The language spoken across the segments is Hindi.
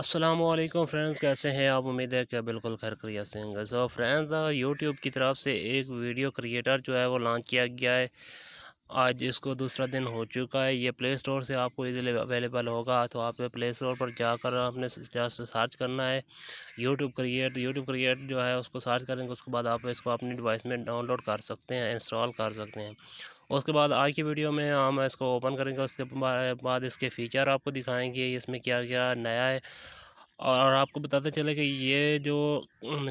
अस्सलामुअलैकुम फ्रेंड्स, कैसे हैं आप? उम्मीद है कि बिल्कुल खैर खैरियत से होंगे। सो फ्रेंड्स, यूट्यूब की तरफ से एक वीडियो क्रिएटर जो है वो लॉन्च किया गया है। आज इसको दूसरा दिन हो चुका है। ये प्ले स्टोर से आपको इजीली अवेलेबल होगा। तो आप प्ले स्टोर पर जाकर आपने जस्ट सर्च करना है यूट्यूब क्रिएट जो है उसको सर्च करेंगे। उसके बाद आप इसको अपनी डिवाइस में डाउनलोड कर सकते हैं, इंस्टॉल कर सकते हैं। उसके बाद आज की वीडियो में हम इसको ओपन करेंगे। उसके बाद इसके फ़ीचर आपको दिखाएंगे, इसमें क्या क्या नया है। और आपको बताते चले कि ये जो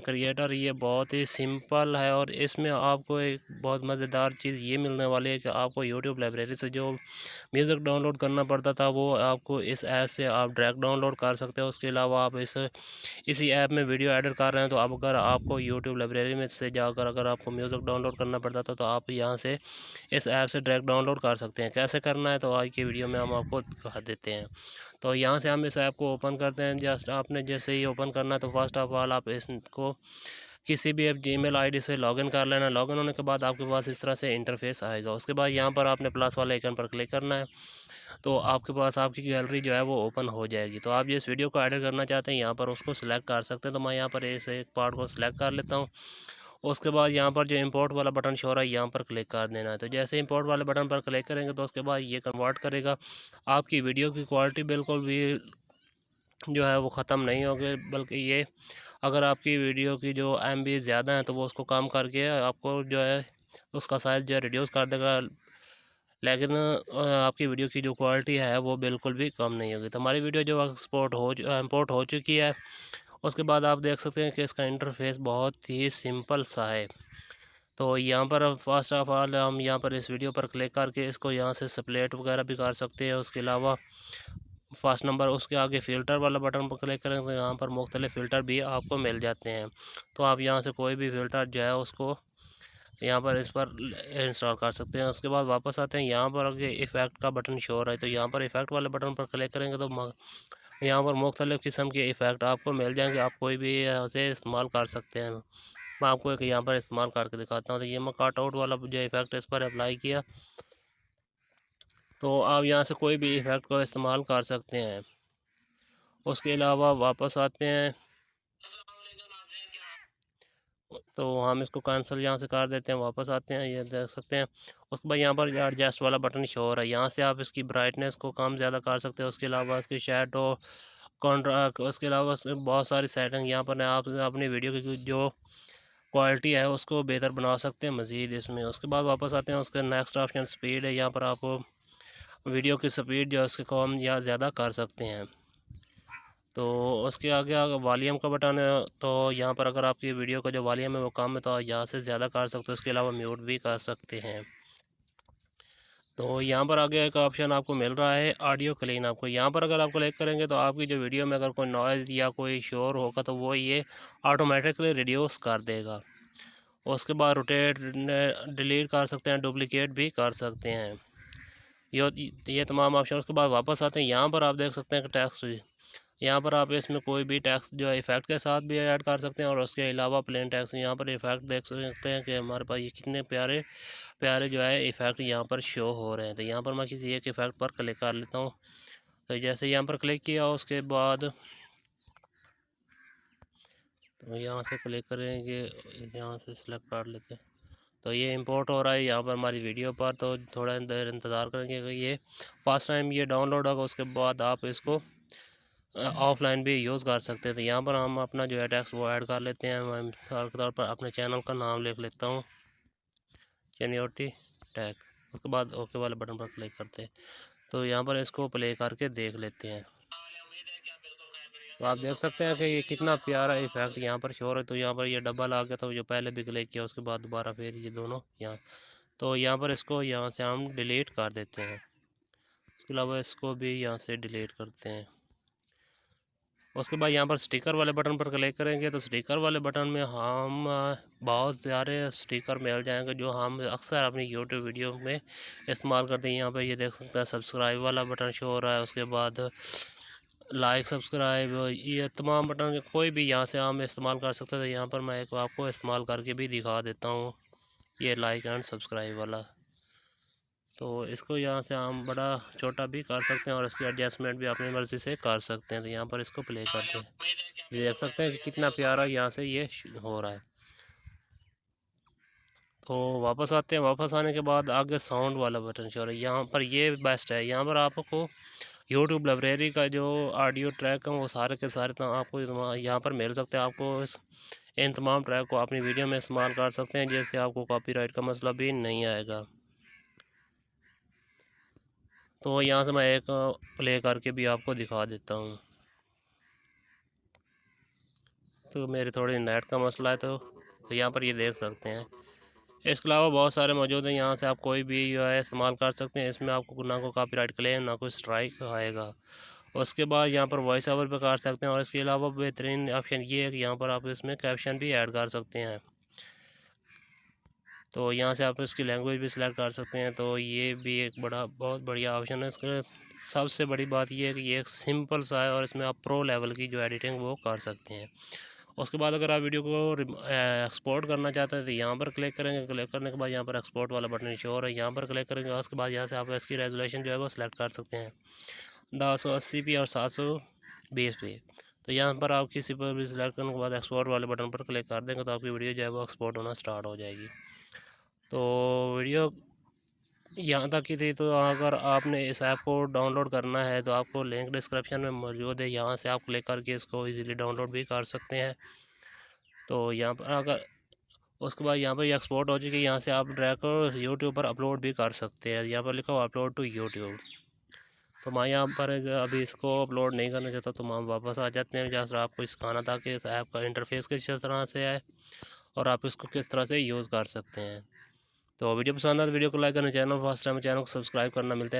क्रिएटर ये बहुत ही सिंपल है। और इसमें आपको एक बहुत मज़ेदार चीज़ ये मिलने वाली है कि आपको यूट्यूब लाइब्रेरी से जो म्यूज़िक डाउनलोड करना पड़ता था वो आपको इस ऐप से आप डायरेक्ट डाउनलोड कर सकते हो। उसके अलावा आप इसी ऐप में वीडियो एडिट कर रहे हैं तो अब अगर आपको यूट्यूब लाइब्रेरी में से जाकर अगर आपको म्यूज़िक डाउनलोड करना पड़ता था तो आप यहाँ से इस ऐप से डायरेक्ट डाउनलोड कर सकते हैं। कैसे करना है तो आज की वीडियो में हम आपको दिखा देते हैं। तो यहाँ से हम इस ऐप को ओपन करते हैं। जस्ट आपने जैसे ही ओपन करना है तो फर्स्ट ऑफ ऑल आप इसको किसी भी जीमेल आईडी से लॉगिन कर लेना। लॉगिन होने के बाद आपके पास इस तरह से इंटरफेस आएगा। उसके बाद यहाँ पर आपने प्लस वाले आइकन पर क्लिक करना है तो आपके पास आपकी गैलरी जो है वो ओपन हो जाएगी। तो आप जिस वीडियो को एडिट करना चाहते हैं यहाँ पर उसको सिलेक्ट कर सकते हैं। तो मैं यहाँ पर इस एक पार्ट को सिलेक्ट कर लेता हूँ। उसके बाद यहाँ पर जो इंपोर्ट वाला बटन शो रहा है यहाँ पर क्लिक कर देना है। तो जैसे इंपोर्ट वाले बटन पर क्लिक करेंगे तो उसके बाद ये कन्वर्ट करेगा। आपकी वीडियो की क्वालिटी बिल्कुल भी जो है वो ख़त्म नहीं होगी, बल्कि ये अगर आपकी वीडियो की जो MB ज़्यादा है तो वो उसको कम करके आपको जो है उसका साइज़ जो है रिड्यूस कर देगा। लेकिन आपकी वीडियो की जो क्वालिटी है वो बिल्कुल भी कम नहीं होगी। तो हमारी वीडियो जो इंपोर्ट हो चुकी है। उसके बाद आप देख सकते हैं कि इसका इंटरफेस बहुत ही सिंपल सा है। तो यहाँ पर फर्स्ट ऑफ ऑल हम यहाँ पर इस वीडियो पर क्लिक करके इसको यहाँ से स्प्लिट वगैरह भी कर सकते हैं। उसके अलावा फर्स्ट नंबर उसके आगे फ़िल्टर वाला बटन पर क्लिक करें तो यहाँ पर मुख्तलिफ़ फ़िल्टर भी आपको मिल जाते हैं। तो आप यहाँ से कोई भी फ़िल्टर जो है उसको यहाँ पर इस पर इंस्टॉल कर सकते हैं। उसके बाद वापस आते हैं, यहाँ पर आगे इफ़ेक्ट का बटन शो हो रहा है तो यहाँ पर इफ़ेक्ट वाले बटन पर क्लिक करेंगे तो यहाँ पर मुख्तलिफ़ किस्म के इफ़ेक्ट आपको मिल जाएंगे। आप कोई भी उसे इस्तेमाल कर सकते हैं। मैं आपको एक यहाँ पर इस्तेमाल करके दिखाता हूँ। तो ये मैं कट आउट वाला जो इफ़ेक्ट इस पर अप्लाई किया तो आप यहाँ से कोई भी इफ़ेक्ट को इस्तेमाल कर सकते हैं। उसके अलावा वापस आते हैं तो हम इसको कैंसिल यहाँ से कर देते हैं। वापस आते हैं, ये देख सकते हैं। उसके बाद यहाँ पर एडजस्ट वाला बटन शो हो रहा है, यहाँ से आप इसकी ब्राइटनेस को कम ज़्यादा कर सकते हैं। उसके अलावा इसकी शैडो उसके अलावा बहुत सारी सेटिंग यहाँ पर आप अपनी वीडियो की जो क्वालिटी है उसको बेहतर बना सकते हैं मज़ीद इसमें। उसके बाद वापस आते हैं, उसके नेक्स्ट ऑप्शन स्पीड है। यहाँ पर आप वीडियो की स्पीड जो है उसके कम या ज़्यादा कर सकते हैं। तो उसके आगे अगर वॉल्यूम का बटन है तो यहाँ पर अगर आपकी वीडियो का जो वॉल्यूम है वो कम है तो आप यहाँ से ज़्यादा कर सकते हो। उसके अलावा म्यूट भी कर सकते हैं। तो यहाँ पर आगे एक ऑप्शन आपको मिल रहा है ऑडियो क्लीन। आपको यहाँ पर अगर आप क्लिक करेंगे तो आपकी जो वीडियो में अगर कोई नॉइज़ या कोई शोर होगा तो वो ये ऑटोमेटिकली रिड्यूस कर देगा। उसके बाद रोटेट डिलीट कर सकते हैं, डुप्लिकेट भी कर सकते हैं। ये तमाम ऑप्शन। उसके बाद वापस आते हैं, यहाँ पर आप देख सकते हैं कि टेक्स्ट, यहाँ पर आप इसमें कोई भी टेक्स्ट जो है इफ़ेक्ट के साथ भी ऐड कर सकते हैं। और उसके अलावा प्लेन टेक्स्ट, यहाँ पर इफ़ेक्ट देख सकते हैं कि हमारे पास ये कितने प्यारे प्यारे जो है इफ़ेक्ट यहाँ पर शो हो रहे हैं। तो यहाँ पर मैं किसी एक इफ़ेक्ट पर क्लिक कर लेता हूँ। तो जैसे यहाँ पर क्लिक किया उसके बाद तो यहाँ से क्लिक करेंगे, यहाँ से सिलेक्ट कर लेते हैं। तो ये इंपोर्ट हो रहा है यहाँ पर हमारी वीडियो पर। तो थोड़ा देर इंतज़ार करेंगे कि ये फर्स्ट टाइम ये डाउनलोड होगा। उसके बाद आप इसको ऑफलाइन भी यूज़ कर सकते हैं। तो यहाँ पर हम अपना जो है टेक्स्ट वो ऐड कर लेते हैं। मैं मिसाल के तौर पर अपने चैनल का नाम लिख लेता हूँ, चनियोटी टैग। उसके बाद ओके वाले बटन पर क्लिक करते हैं। तो यहाँ पर इसको प्ले करके देख लेते हैं। तो आप देख सकते हैं कि ये कितना प्यारा इफेक्ट यहाँ पर शो है। तो यहाँ पर ये डबल आ गया, तो जो पहले भी क्लिक किया उसके बाद दोबारा फिर ये दोनों यहाँ। तो यहाँ पर इसको यहाँ से हम डिलीट कर देते हैं। उसके अलावा इसको भी यहाँ से डिलीट करते हैं। उसके बाद यहाँ पर स्टिकर वाले बटन पर क्लिक करेंगे तो स्टिकर वाले बटन में हम बहुत सारे स्टिकर मिल जाएंगे जो हम अक्सर अपनी यूट्यूब वीडियो में इस्तेमाल करते हैं। यहाँ पर ये देख सकते हैं सब्सक्राइब वाला बटन शो हो रहा है। उसके बाद लाइक सब्सक्राइब, ये तमाम बटन कोई भी यहाँ से हम इस्तेमाल कर सकते हैं। तो यहाँ पर मैं एक आपको इस्तेमाल करके भी दिखा देता हूँ, ये लाइक एंड सब्सक्राइब वाला। तो इसको यहाँ से हम बड़ा छोटा भी कर सकते हैं और इसकी एडजस्टमेंट भी अपनी मर्ज़ी से कर सकते हैं। तो यहाँ पर इसको प्ले करते हैं, देख सकते हैं कि कितना प्यारा यहाँ से ये हो रहा है। तो वापस आते हैं, वापस आने के बाद आगे साउंड वाला बटन शो है, यहाँ पर ये बेस्ट है। यहाँ पर आपको यूट्यूब लाइब्रेरी का जो ऑडियो ट्रैक है वो सारे के सारे तो आपको यहाँ पर मिल सकते हैं। आपको इन तमाम ट्रैक को अपनी वीडियो में इस्तेमाल कर सकते हैं, जिससे आपको कॉपीराइट का मसला भी नहीं आएगा। तो यहाँ से मैं एक प्ले करके भी आपको दिखा देता हूँ। तो मेरे थोड़ी नेट का मसला है, तो यहाँ पर ये देख सकते हैं। इसके अलावा बहुत सारे मौजूद हैं, यहाँ से आप कोई भी जो है इस्तेमाल कर सकते हैं। इसमें आपको ना कोई कॉपीराइट क्लेम ना कोई स्ट्राइक आएगा। उसके बाद यहाँ पर वॉइस ओवर पे कर सकते हैं और इसके अलावा बेहतरीन ऑप्शन ये है कि यहाँ पर आप इसमें कैप्शन भी ऐड कर सकते हैं। तो यहाँ से आप इसकी लैंग्वेज भी सिलेक्ट कर सकते हैं। तो ये भी एक बहुत बढ़िया ऑप्शन है। इसके सबसे बड़ी बात ये है कि ये एक सिंपल सा है और इसमें आप प्रो लेवल की जो एडिटिंग वो कर सकते हैं। उसके बाद अगर आप वीडियो को एक्सपोर्ट करना चाहते हैं तो यहाँ पर क्लिक करेंगे। क्लिक करने के बाद यहाँ पर एक्सपोर्ट वाला बटन शो हो रहा है, यहाँ पर क्लिक करेंगे। उसके बाद यहाँ से आप इसकी रेजोल्यूशन जो है वो सिलेक्ट कर सकते हैं 1080p और 720p। तो यहाँ पर आप किसी पर भी सिलेक्ट करने के बाद एक्सपोर्ट वाले बटन पर क्लिक कर देंगे तो आपकी वीडियो जो है वो एक्सपोर्ट होना स्टार्ट हो जाएगी। तो वीडियो यहाँ तक की थी। तो अगर आपने इस ऐप को डाउनलोड करना है तो आपको लिंक डिस्क्रिप्शन में मौजूद है, यहाँ से आप क्लिक करके इसको इजीली डाउनलोड भी कर सकते हैं। तो यहाँ पर अगर उसके बाद यहाँ पर एक्सपोर्ट हो जाएगी, यहाँ से आप ड्रैग कर यूट्यूब पर अपलोड भी कर सकते हैं। यहाँ पर लिखा हुआ अपलोड टू यूट्यूब। तो मैं यहाँ पर अभी इसको अपलोड नहीं करना चाहता, तो हम वापस आ जाते हैं। जैसे आपको सिखाना था कि इस ऐप का इंटरफेस किस तरह से है और आप इसको किस तरह से यूज़ कर सकते हैं। तो वीडियो पसंद आए तो वीडियो को लाइक करना, चैनल फर्स्ट टाइम चैनल को सब्सक्राइब करना। मिलते हैं।